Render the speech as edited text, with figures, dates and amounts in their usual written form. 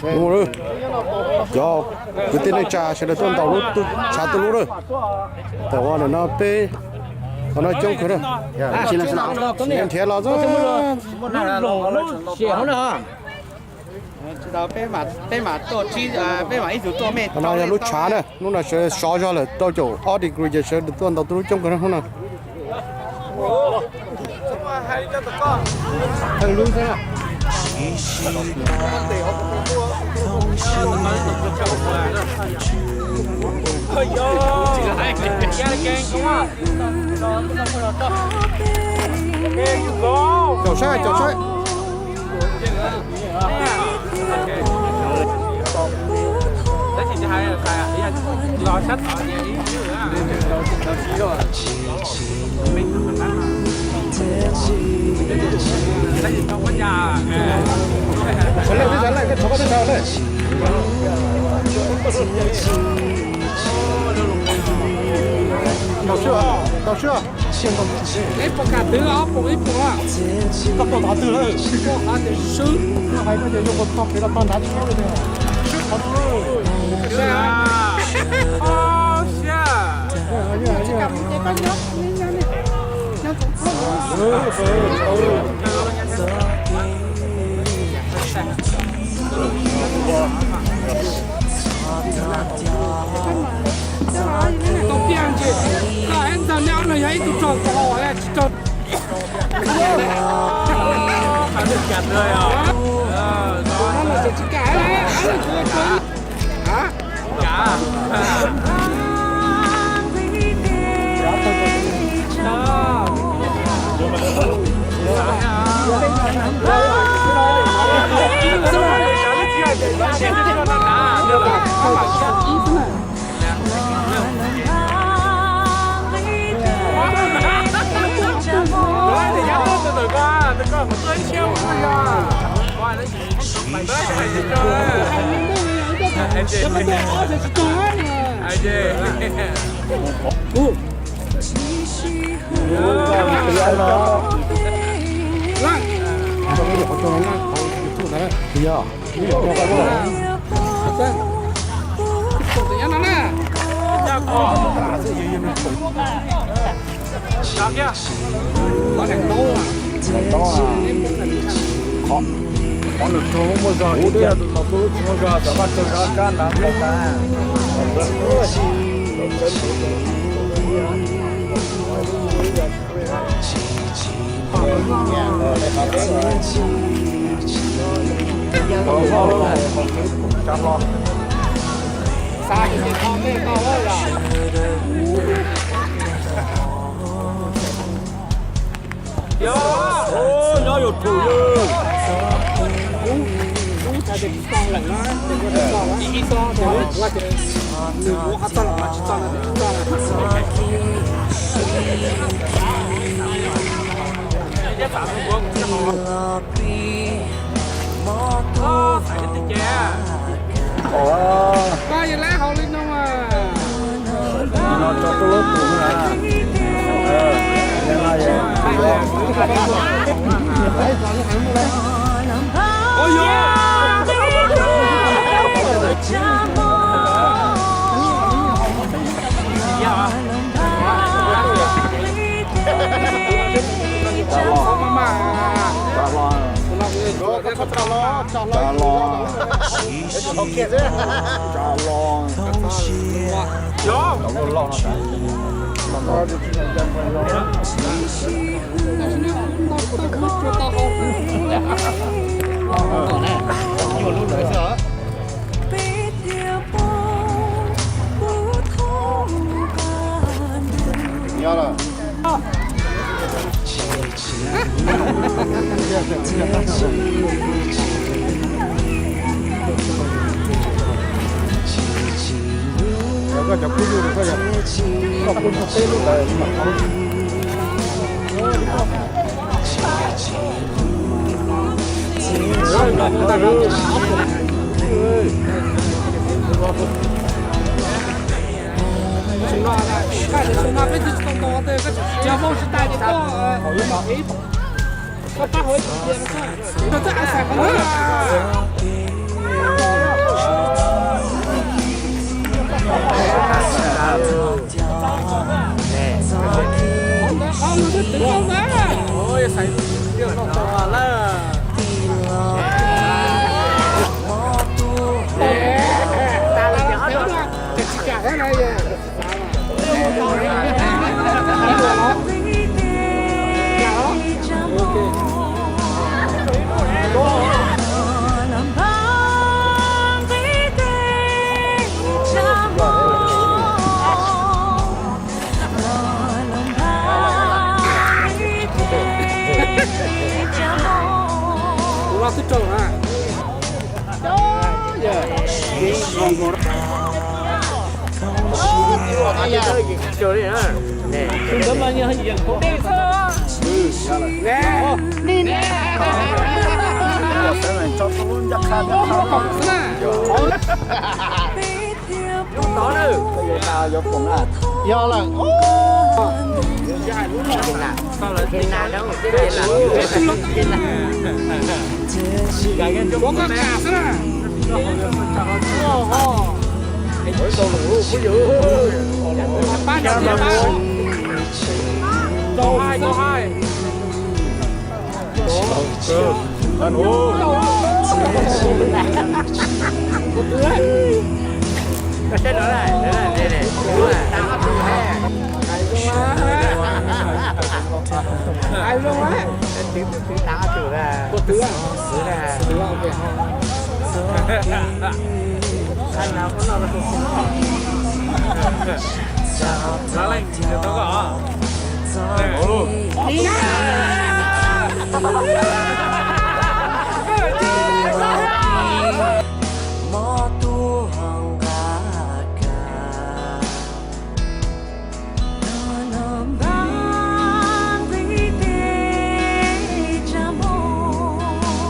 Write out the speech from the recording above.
đúng rồi do cái tên này trà sẽ là tuần tàu lúc trà từ lúc rồi tàu hoa là nó pe nó trông cái đó现在是哪？连天老子写好了哈。知道北马做鸡北马一直做面。nó là lúc trà này lúc nào sẽ xóa ra là tàu chỗ ở đi rồi sẽ được tuần tàu lúc trông cái đó không nào thằng luôn thế nào chào xe đấy thì hai là sai à? Ý là lò sắt ở nhà ý chứ nữa. Lò xí rồi. Mình mình ăn. Đấy thì không có nhà. dẫn lại cái thằng cái này đào chưa Đấy một cả thứ đó, một ít của. tao tao đào từ đấy Có hả thì sứ. hai cái dùng con tóc để nó tan đá chứ không được Oh shit. Đầu tiên chị, em giờ nhau này ấy tụi tròn to ấy, tròn. Phải được chặt rồi à? Nó là chỉ cả đấy, anh là chưa có. Hả? Cả. Đừng có một tới treo rồi à. Coi nó chỉ mày tới mày đi cho. Anh chị. Anh chị. Chào kia. Có thành tố à? có được số một giờ đi là một giờ cho bắt tôi ra can làm cái ta Xa thì con cái to quá rồi. nó有土哟它这装冷啊，这个装了，一装就我这我还装了，装了。人家打中国不是好。哦，还是这些。Ba giờ lá hậu lên đâu mà. nó cho tôi lớp của nó Ôi dồi.ก็จะพูดอยู่ก็จะขอบคุณคาเฟ่ลูกเลย看着从那边就从到这个交锋是带的到他发回去，这还三个。Ôi sấy điều nó to là ta là nhỏ đó cả cái này nó thích trâu hả? Đấm bao nhiêu hình không đi sao? Nè, đi nè. Đó nữa. Do là sao lại đi nào đâu cái này là cái cái có cả nữa mỗi đồ lũ có dữ ba giờ ba câu hai anh ô cái đó này đây tao hấp dẫn ai luôn á tiếng tao chửi là có tứ ok anh nào cũng là nó lên thì nó có đi